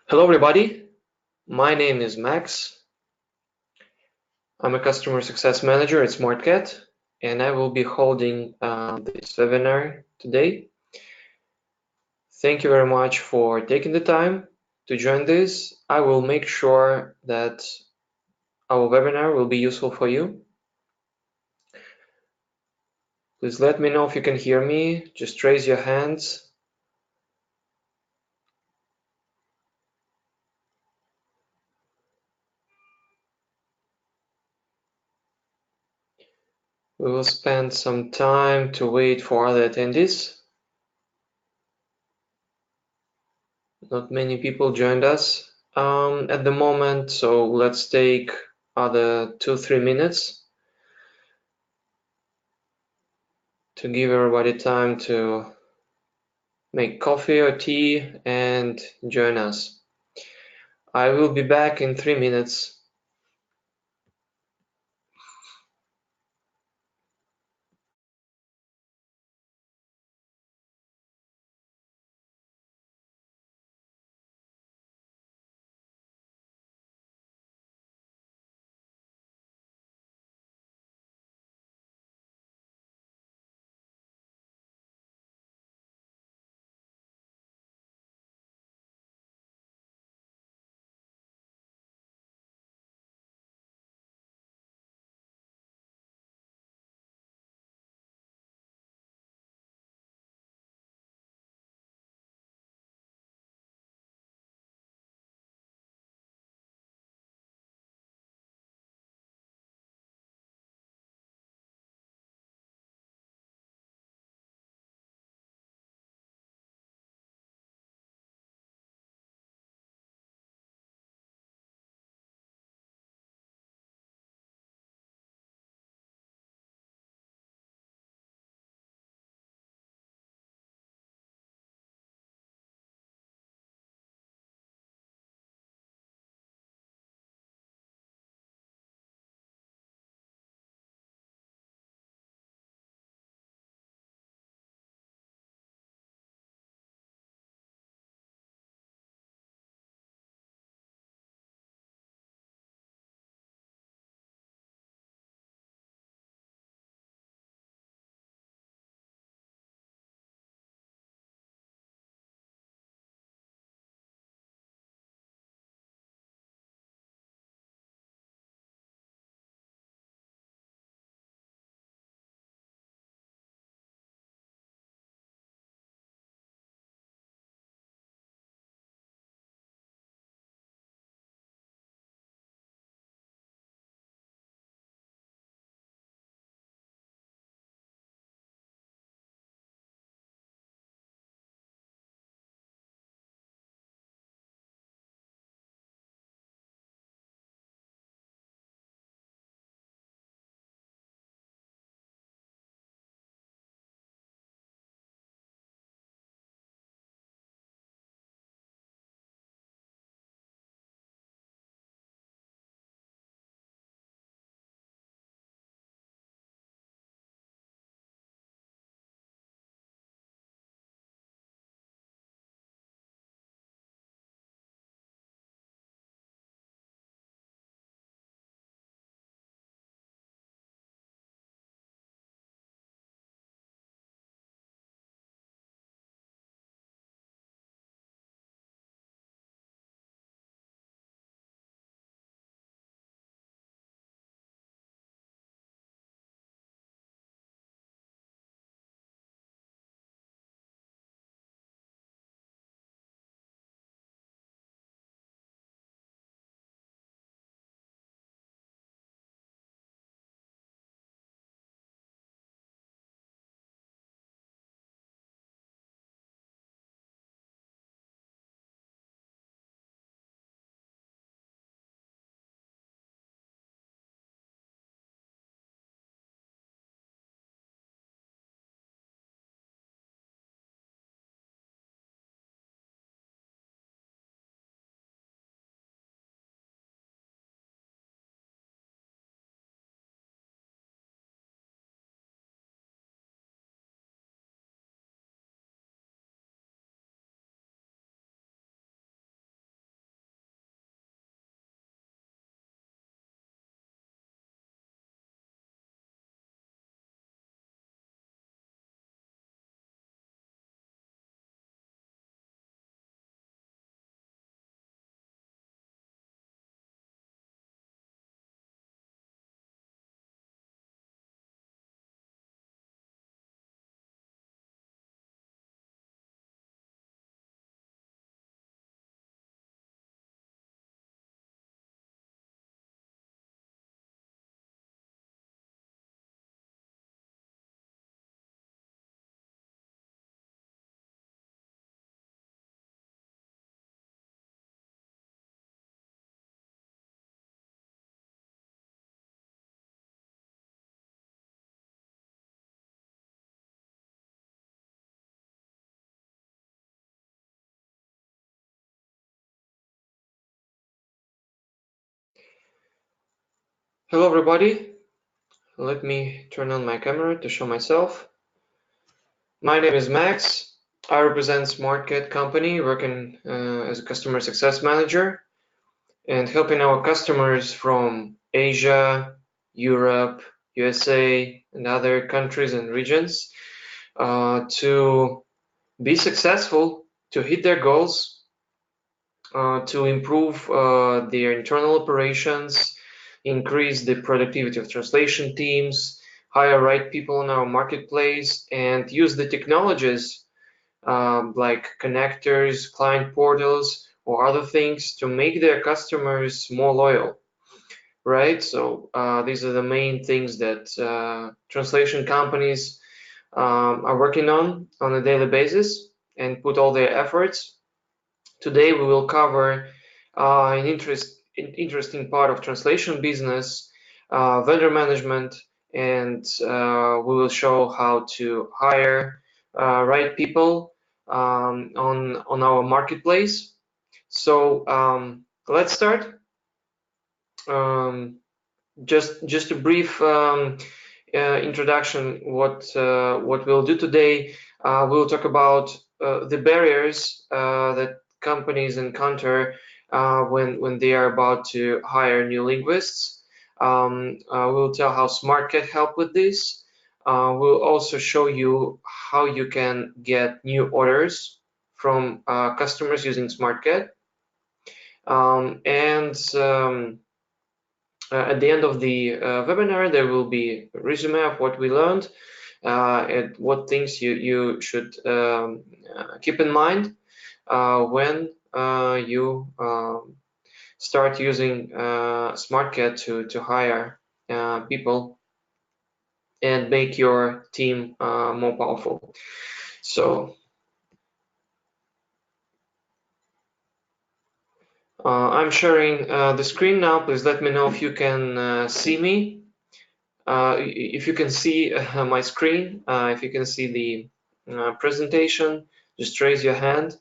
Hello everybody, my name is Max. I'm a customer success manager at Smartcat, and I will be holding this webinar today. Thank you very much for taking the time to join this. I will make sure that our webinar will be useful for you. Please let me know if you can hear me. Just raise your hands. We will spend some time to wait for other attendees. Not many people joined us at the moment, so let's take other 2-3 minutes to give everybody time to make coffee or tea and join us. I will be back in 3 minutes. Hello everybody, let me turn on my camera to show myself. My name is Max. I represent Smartcat company working as a customer success manager and helping our customers from Asia, Europe, USA and other countries and regions to be successful, to hit their goals, to improve their internal operations, increase the productivity of translation teams, hire right people in our marketplace, and use the technologies like connectors, client portals, or other things to make their customers more loyal, right? So these are the main things that translation companies are working on a daily basis and put all their efforts. Today we will cover an interesting part of translation business, vendor management, and we will show how to hire right people on our marketplace. So let's start. Um, just a brief introduction. What we'll do today, we'll talk about the barriers that companies encounter when they are about to hire new linguists. We'll tell how Smart can help with this. We'll also show you how you can get new orders from customers using SmartCat. And at the end of the webinar, there will be a resume of what we learned and what things you should keep in mind when you start using Smartcat to hire people and make your team more powerful. So I'm sharing the screen now. Please let me know if you can see me. If you can see my screen, if you can see the presentation, just raise your hand.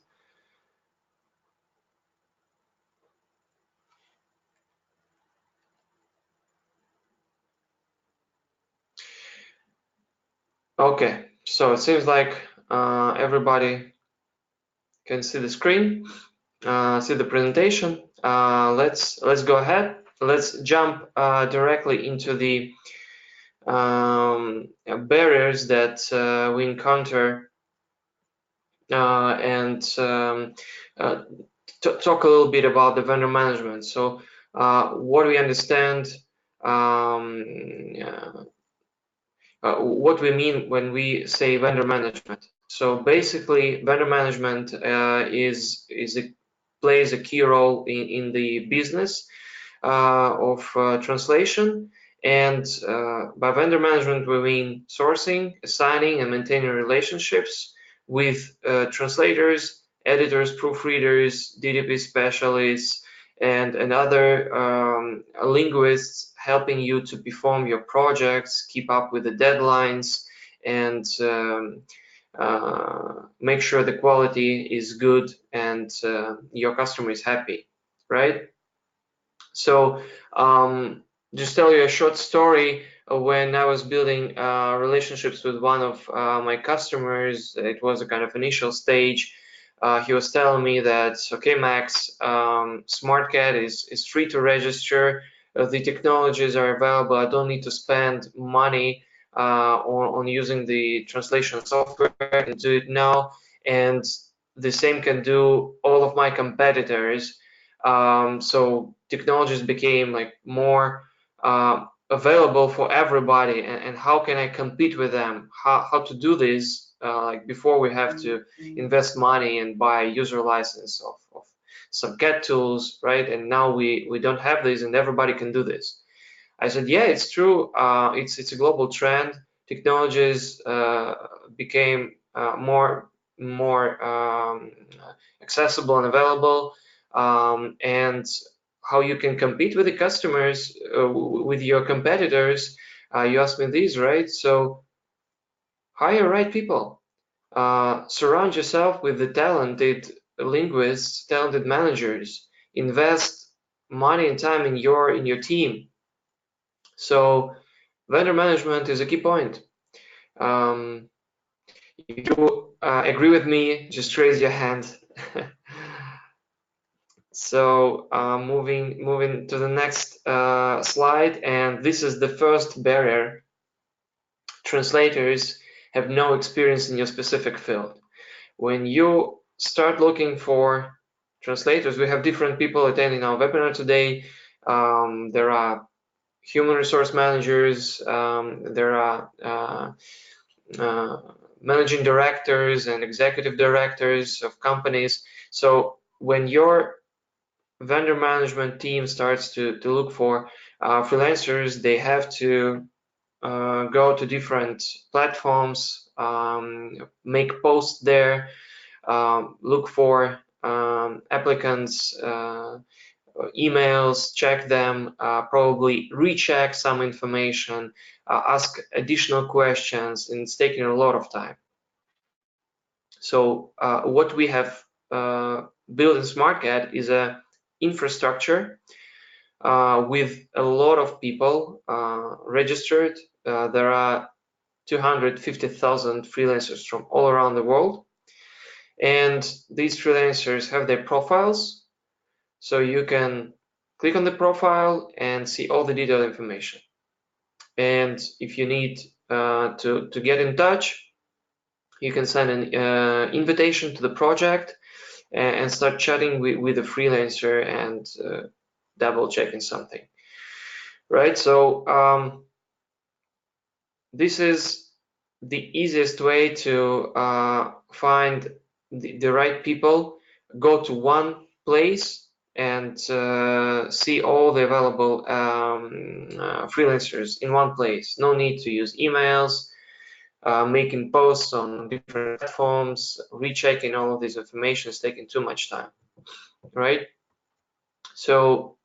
Okay, so it seems like everybody can see the screen, see the presentation. Let's go ahead. Let's jump directly into the barriers that we encounter and talk a little bit about the vendor management. So what we understand, what we mean when we say vendor management. So basically, vendor management plays a key role in the business of translation. And by vendor management, we mean sourcing, assigning, and maintaining relationships with translators, editors, proofreaders, DDP specialists, and other linguists helping you to perform your projects, keep up with the deadlines, and make sure the quality is good and your customer is happy, right? So just tell you a short story. When I was building relationships with one of my customers, it was a kind of initial stage. He was telling me that, okay, Max, SmartCat is free to register. The technologies are available. I don't need to spend money on using the translation software. I can do it now. And the same can do all of my competitors. So technologies became like more available for everybody, and how can I compete with them? How to do this? Like before, we have to invest money and buy a user license of some CAT tools, right? And now we don't have this, and everybody can do this. I said, yeah, it's true. It's a global trend. Technologies became more accessible and available, and how you can compete with the customers, with your competitors. You asked me this, right? So hire right people. Surround yourself with the talented linguists, talented managers. Invest money and time in your team. So vendor management is a key point. If you agree with me, just raise your hand. So moving to the next slide, and this is the first barrier. Translators have no experience in your specific field. When you start looking for translators, we have different people attending our webinar today. There are human resource managers, there are managing directors and executive directors of companies. So when your vendor management team starts to look for freelancers, they have to go to different platforms, make posts there, look for applicants' emails, check them, probably recheck some information, ask additional questions, and it's taking a lot of time. So what we have built in Smartcat is a infrastructure with a lot of people registered. There are 250,000 freelancers from all around the world, and these freelancers have their profiles, so you can click on the profile and see all the detailed information. And if you need to get in touch, you can send an invitation to the project and start chatting with a freelancer and double checking something, right? So this is the easiest way to find the right people. Go to one place and see all the available freelancers in one place. No need to use emails, making posts on different platforms, rechecking all of this information is taking too much time, right? So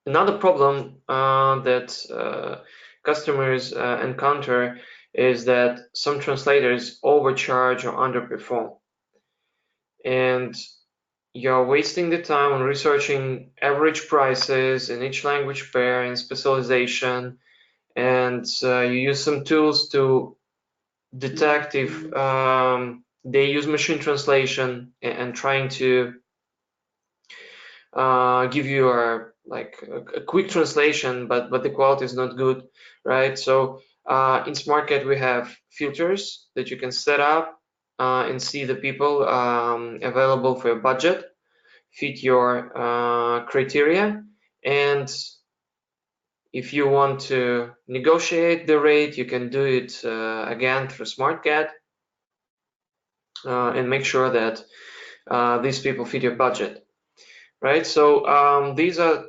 another problem that customers encounter is that some translators overcharge or underperform, and you're wasting the time on researching average prices in each language pair and specialization, and you use some tools to detect if they use machine translation and trying to give you a quick translation, but the quality is not good, right? So in Smartcat we have filters that you can set up and see the people available for your budget, fit your criteria, and if you want to negotiate the rate, you can do it again through Smartcat and make sure that these people fit your budget, right? So these are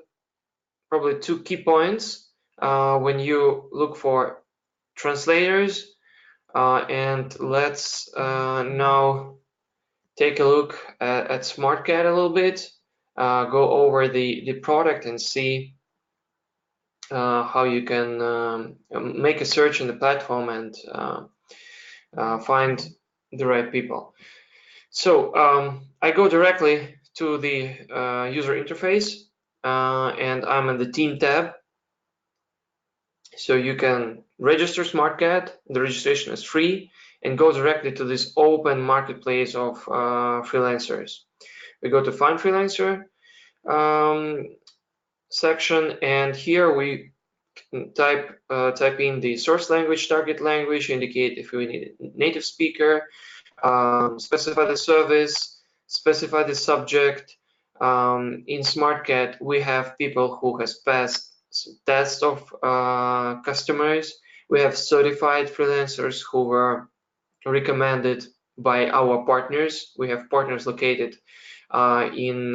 probably two key points when you look for translators. And let's now take a look at Smartcat a little bit, go over the product and see how you can make a search in the platform and find the right people. So I go directly to the user interface and I'm in the team tab. So you can register Smartcat, the registration is free, and go directly to this open marketplace of freelancers. We go to find freelancer section, and here we type in the source language, target language, indicate if we need a native speaker, specify the service, specify the subject. In Smartcat, we have people who has passed tests of customers. We have certified freelancers who were recommended by our partners. We have partners located in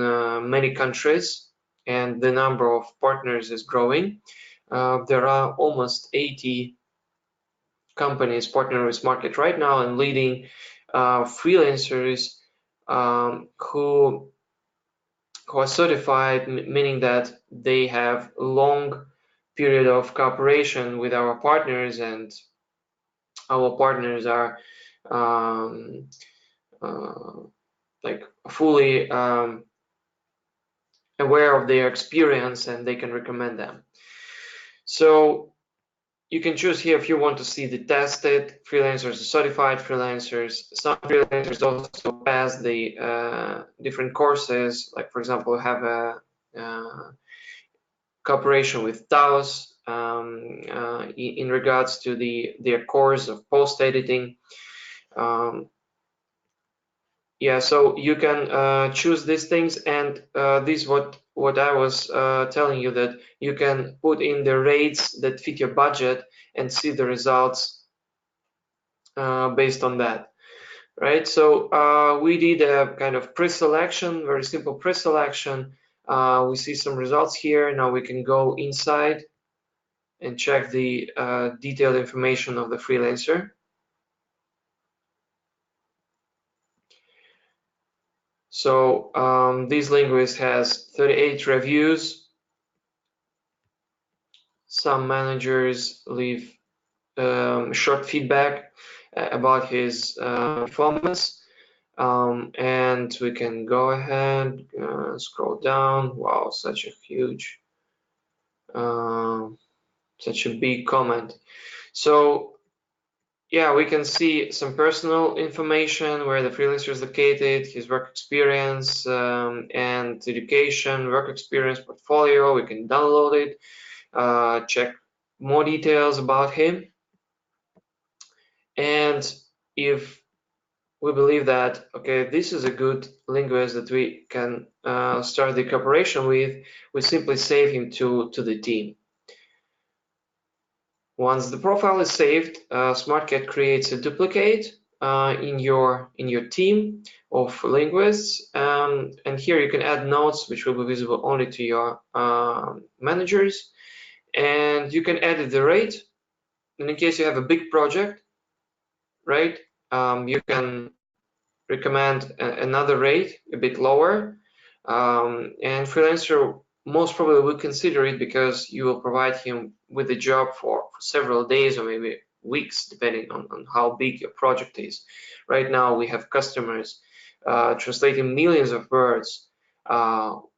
many countries, and the number of partners is growing. There are almost 80 companies partnering with Smartcat right now and leading freelancers who are certified, meaning that they have long period of cooperation with our partners, and our partners are like fully aware of their experience and they can recommend them. So You can choose here if you want to see the tested freelancers, the certified freelancers. Some freelancers also pass the different courses. Like for example, we have a cooperation with Taos in regards to their course of post editing. Yeah, so you can choose these things, and this what I was telling you, that you can put in the rates that fit your budget and see the results based on that, right? So we did a kind of pre-selection, very simple pre-selection. We see some results here. Now we can go inside and check the detailed information of the freelancer. So this linguist has 38 reviews. Some managers leave short feedback about his performance. And we can go ahead, scroll down. Wow, such a huge, such a big comment. So yeah, we can see some personal information, where the freelancer is located, his work experience, and education, work experience, portfolio. We can download it, check more details about him. And if we believe that, okay, this is a good linguist that we can start the cooperation with, we simply save him to the team. Once the profile is saved, Smartcat creates a duplicate in your team of linguists, and here you can add notes which will be visible only to your managers, and you can edit the rate. And in case you have a big project, right, you can recommend another rate a bit lower, and freelancer most probably will consider it, because you will provide him with a job for several days or maybe weeks, depending on how big your project is. Right now we have customers translating millions of words. One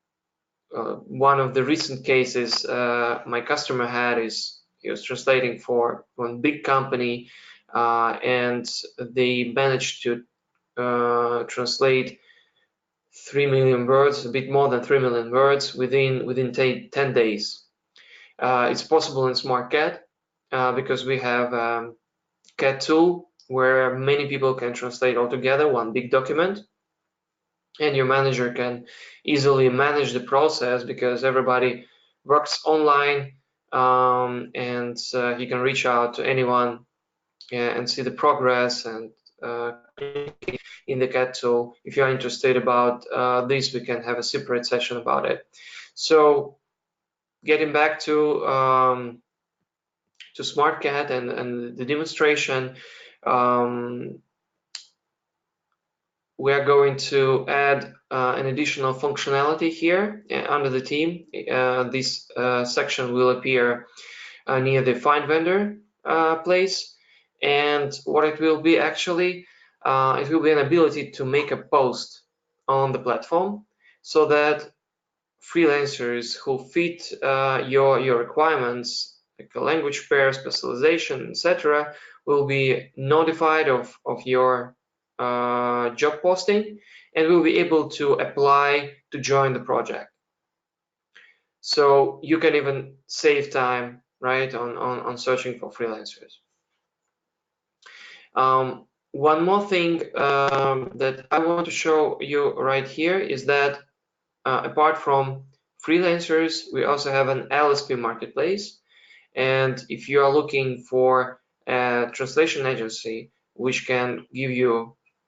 of the recent cases my customer had is he was translating for one big company, and they managed to translate 3 million words, a bit more than 3 million words within 10 days. It's possible in Smartcat because we have CAT tool where many people can translate all together one big document, and your manager can easily manage the process because everybody works online, and he can reach out to anyone and see the progress and in the CAT tool. If you're interested about this, we can have a separate session about it. So getting back to Smartcat and the demonstration, we are going to add an additional functionality here under the team. This section will appear near the Find Vendor place, and what it will be actually, it will be an ability to make a post on the platform, so that freelancers who fit your requirements, like a language pair, specialization, etc., will be notified of your job posting and will be able to apply to join the project. So you can even save time, right, on searching for freelancers. One more thing that I want to show you right here is that apart from freelancers, we also have an LSP marketplace. And if you are looking for a translation agency which can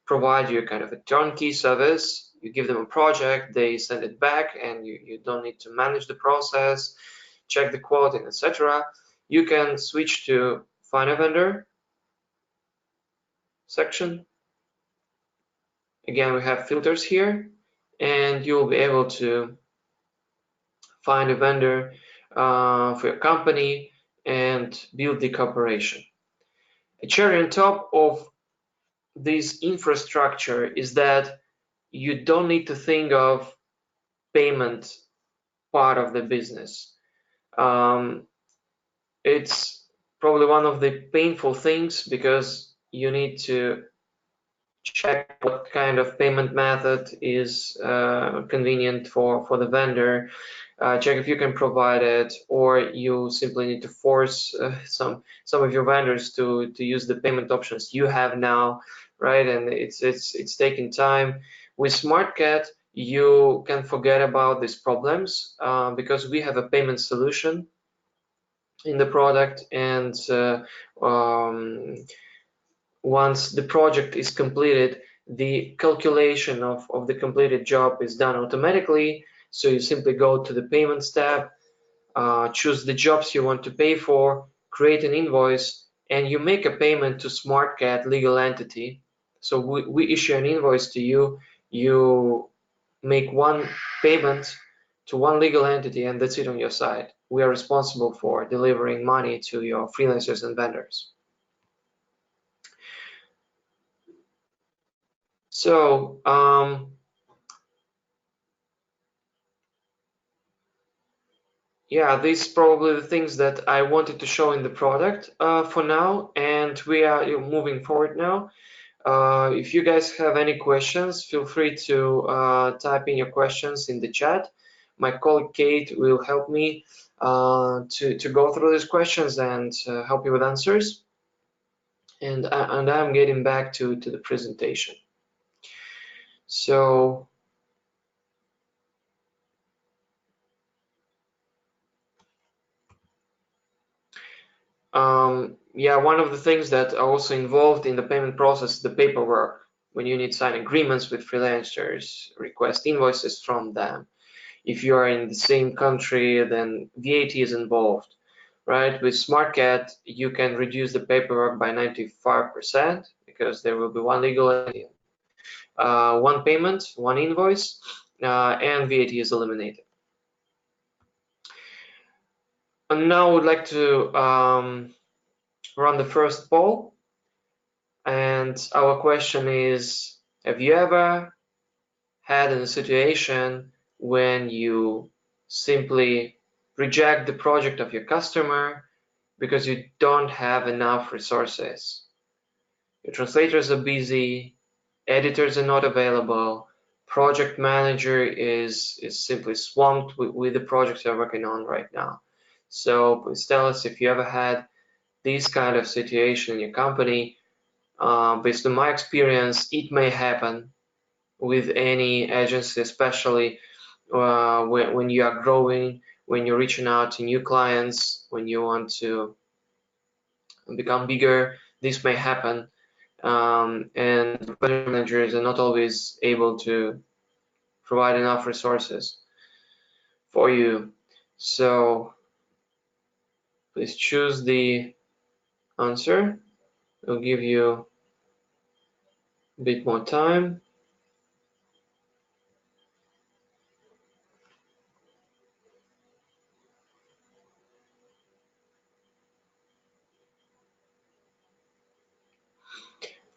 provide you kind of a turnkey service, you give them a project, they send it back, and you don't need to manage the process, check the quality, etc., you can switch to Find a Vendor section. Again, we have filters here, and you'll be able to find a vendor for your company and build the cooperation. A cherry on top of this infrastructure is that you don't need to think of payment part of the business. It's probably one of the painful things, because you need to check what kind of payment method is convenient for the vendor, check if you can provide it, or you simply need to force some of your vendors to use the payment options you have now, right? And it's taking time. With Smartcat, you can forget about these problems because we have a payment solution in the product, and once the project is completed, the calculation of the completed job is done automatically. So you simply go to the payments tab, choose the jobs you want to pay for, create an invoice, and you make a payment to Smartcat legal entity. So we issue an invoice to you, you make one payment to one legal entity, and that's it on your side. We are responsible for delivering money to your freelancers and vendors. So yeah, these are probably the things that I wanted to show in the product for now, and we are moving forward now. If you guys have any questions, feel free to type in your questions in the chat. My colleague Kate will help me to go through these questions and help you with answers. And I'm getting back to the presentation. So yeah, one of the things that are also involved in the payment process is the paperwork. When you need to sign agreements with freelancers, request invoices from them. If you are in the same country, then VAT is involved, right? With Smartcat, you can reduce the paperwork by 95% because there will be one legal entity, one payment, one invoice, and VAT is eliminated. And now I would like to run the first poll. And our question is, have you ever had a situation when you simply reject the project of your customer because you don't have enough resources? Your translators are busy, editors are not available, project manager is simply swamped with the projects you're working on right now. So please tell us if you ever had this kind of situation in your company. Based on my experience, it may happen with any agency, especially when you are growing, when you're reaching out to new clients, when you want to become bigger. This may happen, and project managers are not always able to provide enough resources for you. So please choose the answer. I'll give you a bit more time.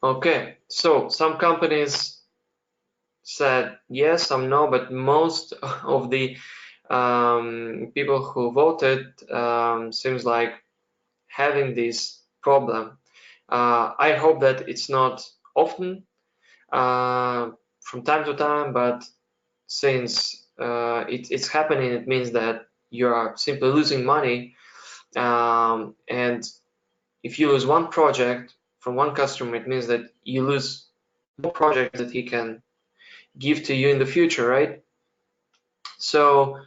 Okay, so some companies said yes, some no, but most of the people who voted seems like having this problem. I hope that it's not often, from time to time, but since it's happening, it means that you are simply losing money. And if you lose one project from one customer, it means that you lose more projects that he can give to you in the future, right? So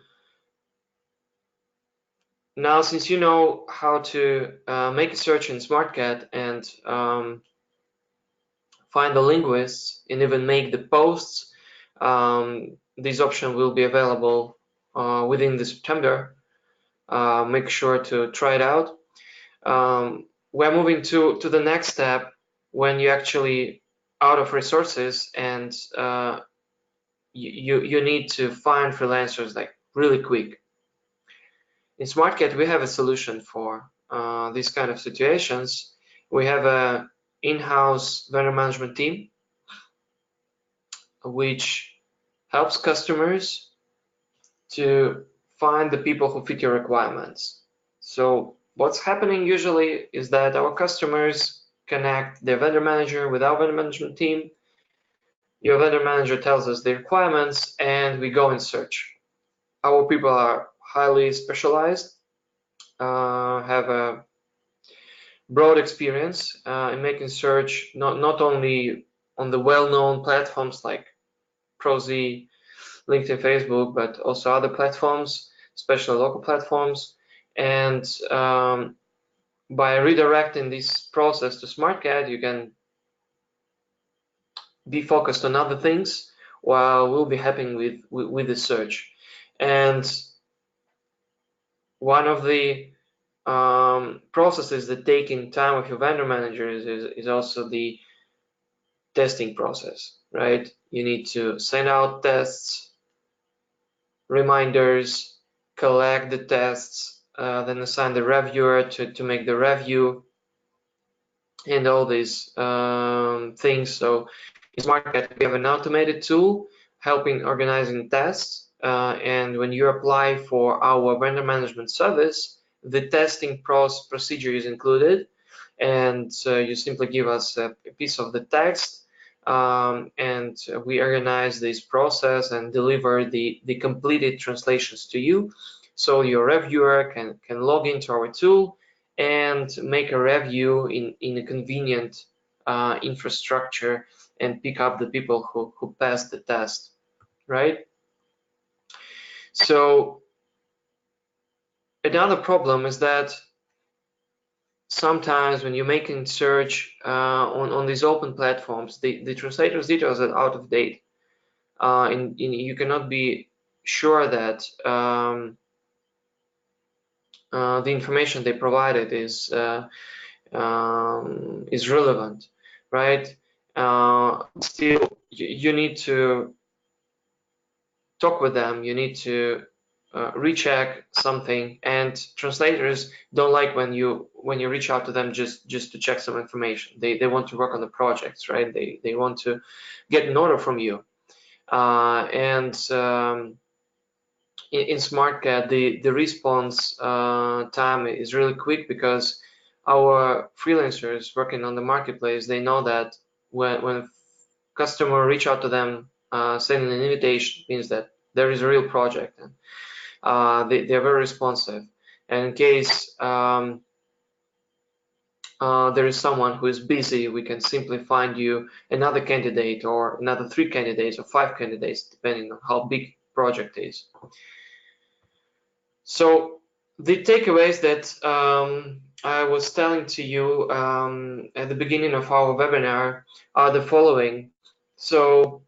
now, since you know how to make a search in Smartcat and find the linguists and even make the posts, this option will be available within the September. Make sure to try it out. We're moving to the next step when you actually out of resources and you need to find freelancers like really quick. In Smartcat, we have a solution for these kind of situations. We have a in-house vendor management team which helps customers to find the people who fit your requirements. So what's happening usually is that our customers connect their vendor manager with our vendor management team. Your vendor manager tells us the requirements, and we go and search. Our people are highly specialized, have a broad experience in making search, not only on the well-known platforms like Prozee, LinkedIn, Facebook, but also other platforms, especially local platforms. And by redirecting this process to Smartcat, you can be focused on other things while we'll be helping with the search. And one of the processes that taking time with your vendor managers is also the testing process, right? You need to send out tests, reminders, collect the tests, then assign the reviewer to make the review, and all these things. So in Smartcat, we have an automated tool helping organizing tests. And when you apply for our vendor management service, the testing procedure is included. And you simply give us a piece of the text, and we organize this process and deliver the completed translations to you. So your reviewer can log into our tool and make a review in a convenient infrastructure and pick up the people who passed the test, right? So another problem is that sometimes when you're making search on these open platforms, the translator's details are out of date. And you cannot be sure that the information they provided is relevant, right? Still, you need to talk with them. You need to recheck something, and translators don't like when you reach out to them just to check some information. They want to work on the projects, right? They want to get an order from you, and in Smartcat, the response time is really quick because our freelancers working on the marketplace, they know that when customer reach out to them, sending an invitation means that there is a real project, and they're very responsive. And in case there is someone who is busy, we can simply find you another candidate or another 3 candidates or 5 candidates, depending on how big project is. So the takeaways that I was telling to you at the beginning of our webinar are the following. So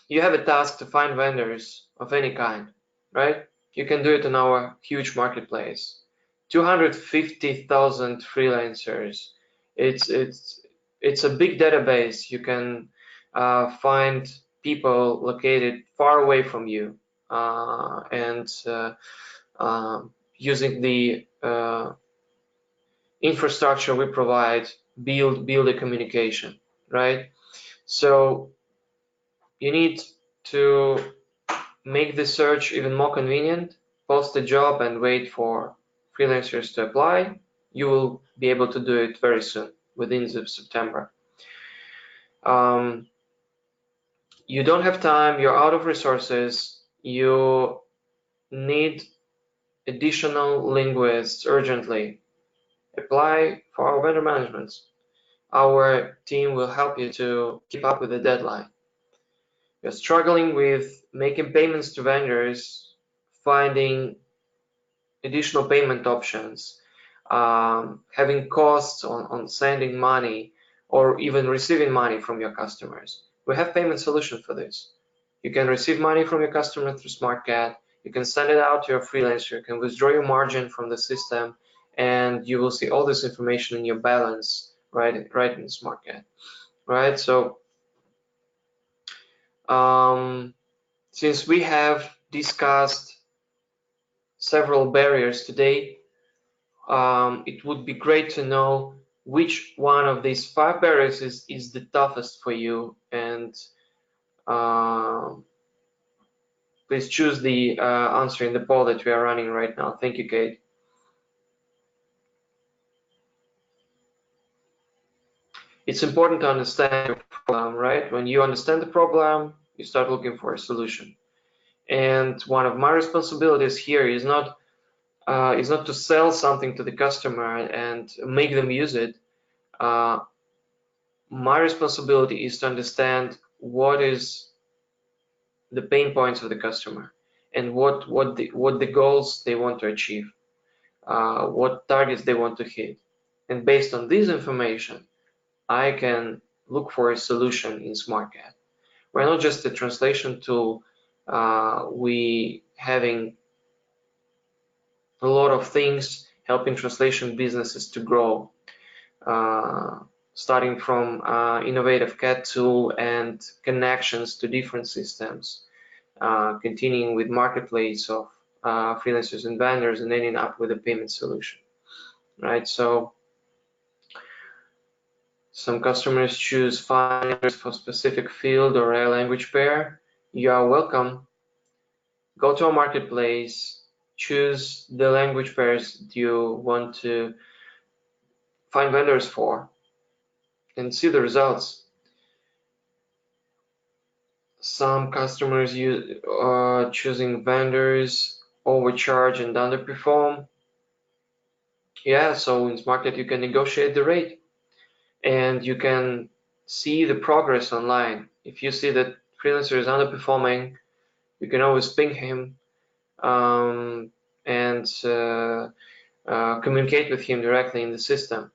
you have a task to find vendors of any kind, right? You can do it on our huge marketplace. 250,000 freelancers. It's a big database. You can find people located far away from you, and using the infrastructure we provide, build a communication, right? So you need to make the search even more convenient, post a job and wait for freelancers to apply. You will be able to do it very soon, within September. You don't have time, you're out of resources, you need additional linguists urgently. Apply for our vendor management. Our team will help you to keep up with the deadline. You're struggling with making payments to vendors, finding additional payment options, having costs on sending money or even receiving money from your customers. We have payment solutions for this. You can receive money from your customer through Smartcat. You can send it out to your freelancer. You can withdraw your margin from the system, and you will see all this information in your balance right in Smartcat. Right. So since we have discussed several barriers today, it would be great to know which one of these 5 barriers is the toughest for you, and please choose the answer in the poll that we are running right now. Thank you, Kate. It's important to understand your problem, right? When you understand the problem, you start looking for a solution. And one of my responsibilities here is not to sell something to the customer and make them use it. My responsibility is to understand what is the pain points of the customer and what the goals they want to achieve, what targets they want to hit. And based on this information, I can look for a solution in Smartcat. We're not just a translation tool. We having a lot of things helping translation businesses to grow, starting from innovative CAT tool and connections to different systems, continuing with marketplace of freelancers and vendors, and ending up with a payment solution, right? So some customers choose finders for specific field or a language pair. You are welcome. Go to a marketplace, choose the language pairs that you want to find vendors for, and see the results. Some customers choosing vendors overcharge and underperform. Yeah, so in Smartcat you can negotiate the rate and you can see the progress online. If you see that freelancer is underperforming, you can always ping him and communicate with him directly in the system.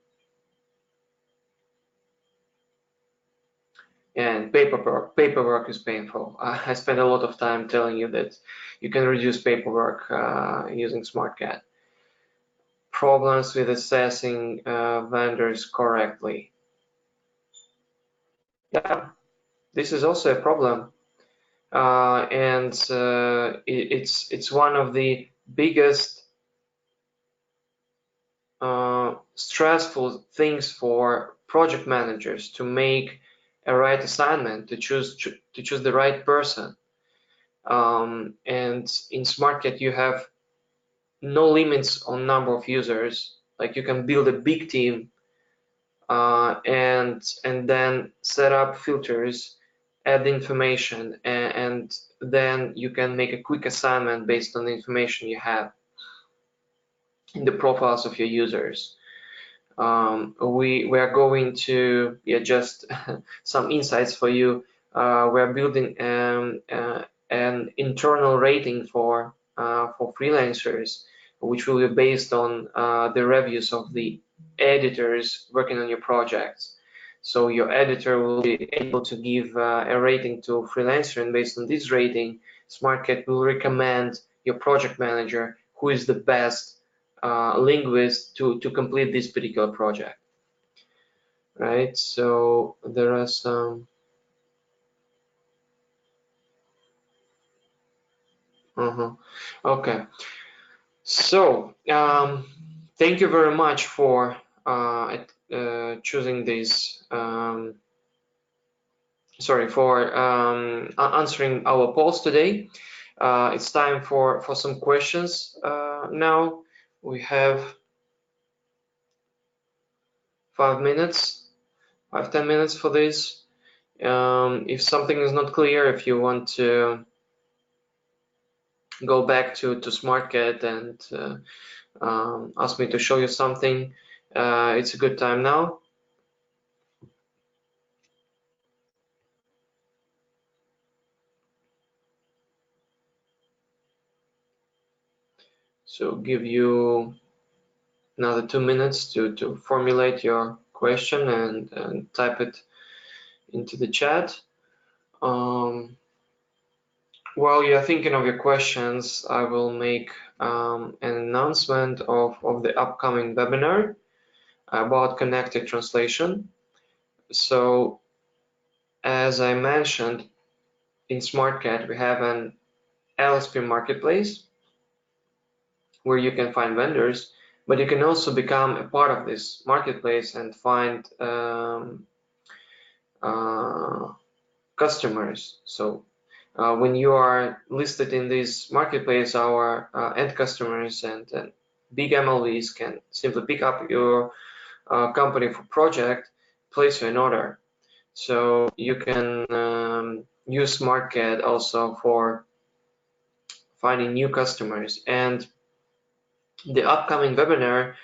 And paperwork is painful. I spend a lot of time telling you that you can reduce paperwork using Smartcat. Problems with assessing vendors correctly. Yeah, this is also a problem, and it's one of the biggest stressful things for project managers to make a right assignment, to choose the right person. And in Smartcat you have no limits on number of users. Like you can build a big team and then set up filters, add information, and then you can make a quick assignment based on the information you have in the profiles of your users. We are going to just some insights for you. We're building an internal rating for freelancers, which will be based on the reviews of the editors working on your projects. So your editor will be able to give a rating to a freelancer, and based on this rating, Smartcat will recommend your project manager who is the best linguist to complete this particular project, right? So there are some. Okay. So thank you very much for choosing this. Sorry for answering our polls today. It's time for some questions now. We have 5 minutes, 10 minutes for this. If something is not clear, if you want to go back to Smartcat and ask me to show you something, it's a good time now. So give you another 2 minutes to formulate your question and type it into the chat. While you're thinking of your questions, I will make an announcement of the upcoming webinar about connected translation. So as I mentioned, in Smartcat we have an LSP marketplace where you can find vendors, but you can also become a part of this marketplace and find customers. So when you are listed in this marketplace, our end customers and big MLVs can simply pick up your company for project place you an order. So you can use Smartcat also for finding new customers. And the upcoming webinar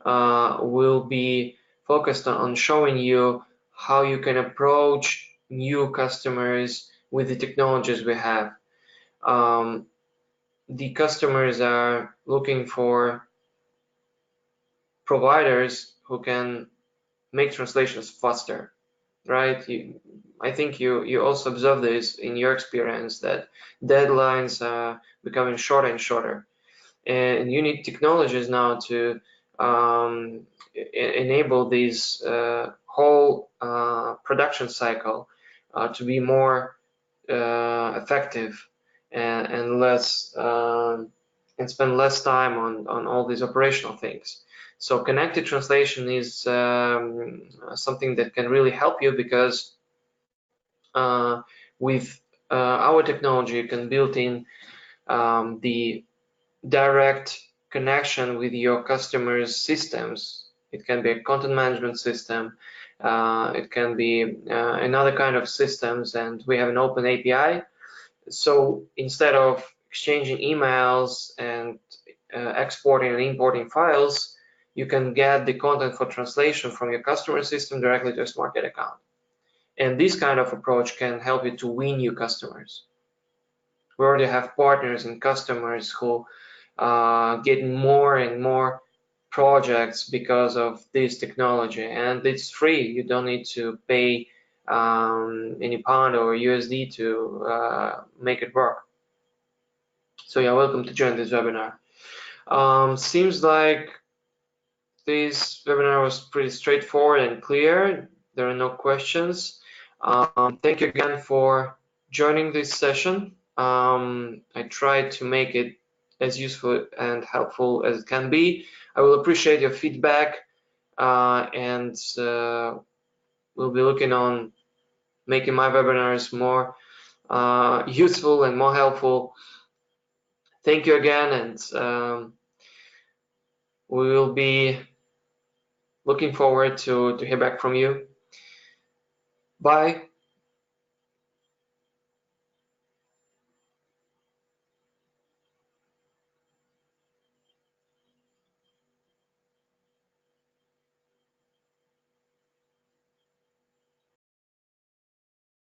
will be focused on showing you how you can approach new customers with the technologies we have. The customers are looking for providers who can make translations faster, right? I think you also observe this in your experience, that deadlines are becoming shorter and shorter, and you need technologies now to enable this whole production cycle to be more effective and less and spend less time on all these operational things. So connected translation is something that can really help you, because with our technology you can build in the direct connection with your customers' systems. It can be a content management system, it can be another kind of systems, and we have an open API. So instead of exchanging emails and exporting and importing files, you can get the content for translation from your customer system directly to a Smartcat account. And this kind of approach can help you to win new customers. We already have partners and customers who get more and more projects because of this technology, and it's free. You don't need to pay any pound or USD to make it work. So you're welcome to join this webinar. Seems like this webinar was pretty straightforward and clear. There are no questions. Thank you again for joining this session. I tried to make it as useful and helpful as it can be. I will appreciate your feedback, and we'll be looking on making my webinars more useful and more helpful. Thank you again, and we will be looking forward to hear back from you. Bye.